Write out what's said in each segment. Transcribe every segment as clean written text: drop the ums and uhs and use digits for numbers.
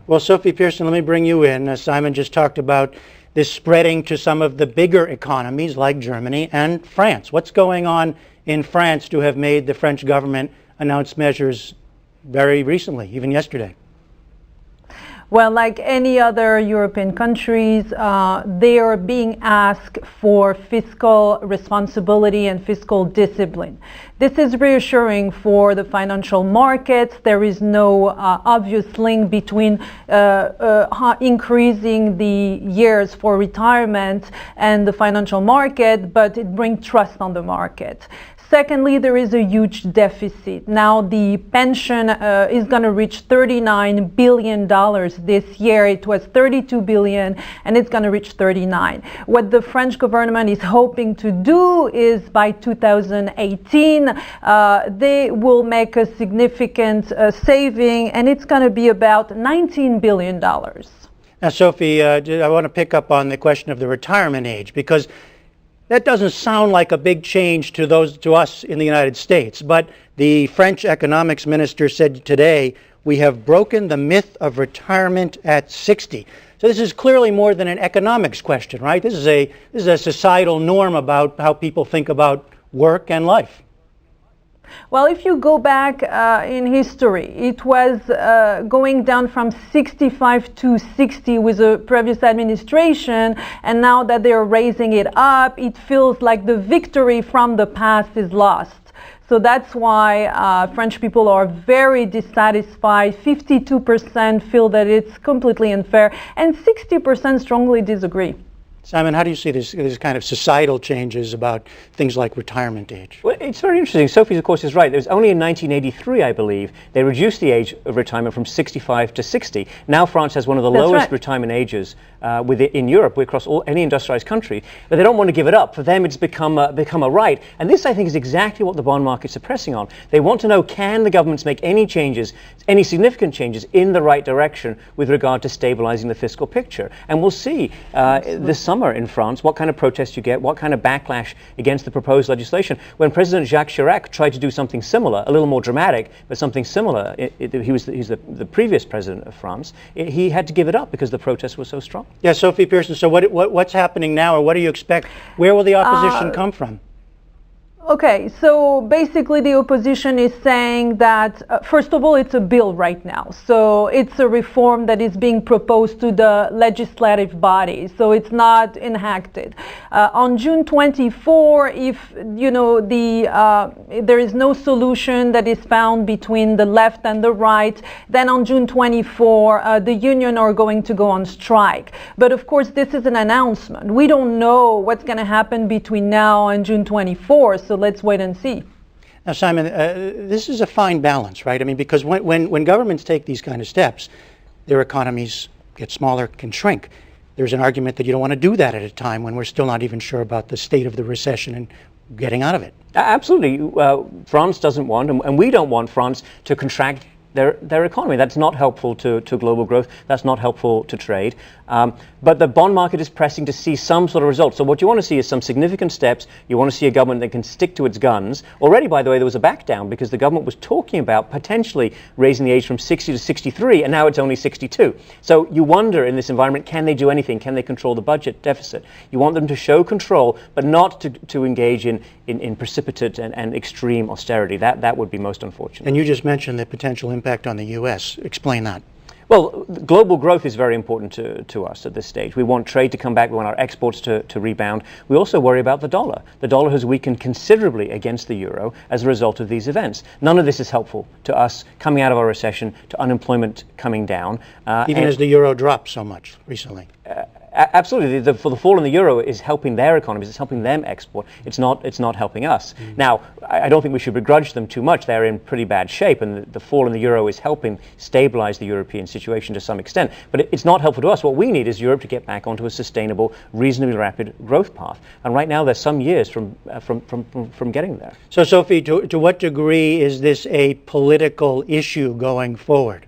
Well, Sophie Pierson, let me bring you in. Simon just talked about this spreading to some of the bigger economies like Germany and France. What's going on in France to have made the French government announce measures very recently, even yesterday? Well, like any other European countries, they are being asked for fiscal responsibility and fiscal discipline. This is reassuring for the financial markets. There is no obvious link between increasing the years for retirement and the financial market, but it brings trust on the market. Secondly, there is a huge deficit. Now the pension is going to reach $39 billion this year. It was $32 billion and it's going to reach $39. What the French government is hoping to do is by 2018, they will make a significant saving, and it's going to be about $19 billion. Now, Sophie, I want to pick up on the question of the retirement age, because that doesn't sound like a big change to us in the United States, but the French economics minister said today, we have broken the myth of retirement at 60. So this is clearly more than an economics question, right? This is a societal norm about how people think about work and life. Well, if you go back in history, it was going down from 65 to 60 with the previous administration, and now that they're raising it up, it feels like the victory from the past is lost. So that's why French people are very dissatisfied. 52% feel that it's completely unfair, and 60% strongly disagree. Simon, how do you see these kind of societal changes about things like retirement age? Well, it's very interesting. Sophie, of course, is right. It was only in 1983, I believe, they reduced the age of retirement from 65 to 60. Now France has one of the lowest retirement ages in Europe, across any industrialized country, but they don't want to give it up. For them, it's become a right. And this, I think, is exactly what the bond markets are pressing on. They want to know, can the governments make any changes, any significant changes in the right direction with regard to stabilizing the fiscal picture? And we'll see this summer in France what kind of protests you get, what kind of backlash against the proposed legislation. When President Jacques Chirac tried to do something similar, a little more dramatic, but something similar, he's the previous president of France, he had to give it up because the protests were so strong. Yeah, Sophie Pierson, so what's happening now, or what do you expect? Where will the opposition come from? Okay, so basically the opposition is saying that, first of all, it's a bill right now. So it's a reform that is being proposed to the legislative body. So it's not enacted. On June 24, if, there is no solution that is found between the left and the right, then on June 24, the union are going to go on strike. But of course, this is an announcement. We don't know what's going to happen between now and June 24. So let's wait and see. Now, Simon, this is a fine balance, right? I mean, because when governments take these kind of steps, their economies get smaller, can shrink. There's an argument that you don't want to do that at a time when we're still not even sure about the state of the recession and getting out of it. Absolutely. France doesn't want, and we don't want France to contract their economy. That's not helpful to global growth. That's not helpful to trade. But the bond market is pressing to see some sort of result. So what you want to see is some significant steps. You want to see a government that can stick to its guns. Already, by the way, there was a back down because the government was talking about potentially raising the age from 60 to 63, and now it's only 62. So you wonder in this environment, can they do anything? Can they control the budget deficit? You want them to show control, but not to engage in precipitate and extreme austerity. That would be most unfortunate. And you just mentioned the potential impact on the U.S. Explain that. Well, global growth is very important to us at this stage. We want trade to come back. We want our exports to rebound. We also worry about the dollar. The dollar has weakened considerably against the euro as a result of these events. None of this is helpful to us coming out of our recession, to unemployment coming down. Even as the euro dropped so much recently. Absolutely. The fall in the euro is helping their economies. It's helping them export. It's not helping us. Now, I don't think we should begrudge them too much. They're in pretty bad shape, and the fall in the euro is helping stabilize the European situation to some extent. But it's not helpful to us. What we need is Europe to get back onto a sustainable, reasonably rapid growth path. And right now, there's some years from getting there. So, Sophie, to what degree is this a political issue going forward?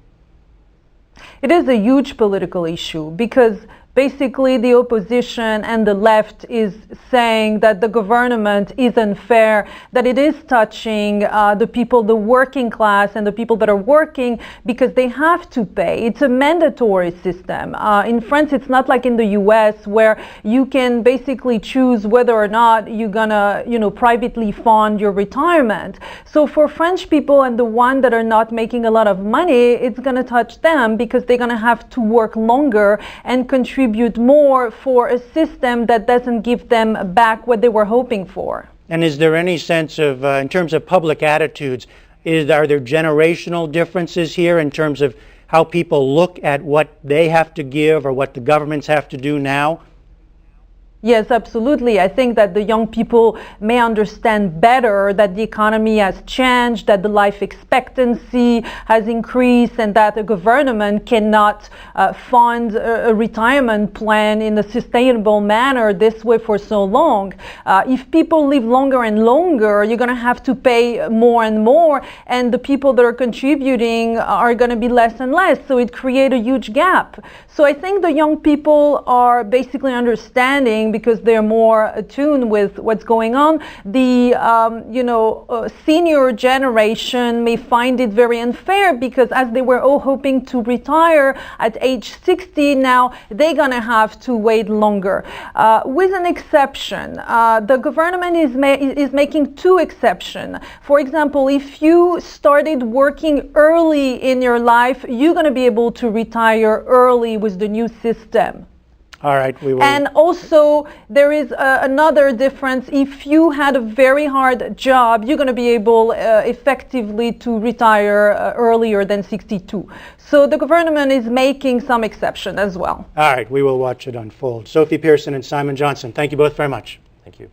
It is a huge political issue because Basically, the opposition and the left is saying that the government is unfair, that it is touching the people, the working class and the people that are working because they have to pay. It's a mandatory system. In France, it's not like in the US where you can basically choose whether or not you're gonna, privately fund your retirement. So for French people and the ones that are not making a lot of money, it's gonna touch them because they're gonna have to work longer and contribute more for a system that doesn't give them back what they were hoping for. And is there any sense of, in terms of public attitudes, are there generational differences here in terms of how people look at what they have to give or what the governments have to do now? Yes, absolutely. I think that the young people may understand better that the economy has changed, that the life expectancy has increased, and that the government cannot fund a retirement plan in a sustainable manner this way for so long. If people live longer and longer, you're going to have to pay more and more, and the people that are contributing are going to be less and less. So it creates a huge gap. So I think the young people are basically understanding because they're more attuned with what's going on. The senior generation may find it very unfair because as they were all hoping to retire at age 60, now they're gonna have to wait longer. With an exception, the government is making two exceptions. For example, if you started working early in your life, you're gonna be able to retire early with the new system. All right, we will. And also, there is another difference. If you had a very hard job, you're going to be able effectively to retire earlier than 62. So the government is making some exception as well. All right, we will watch it unfold. Sophie Pierson and Simon Johnson, thank you both very much. Thank you.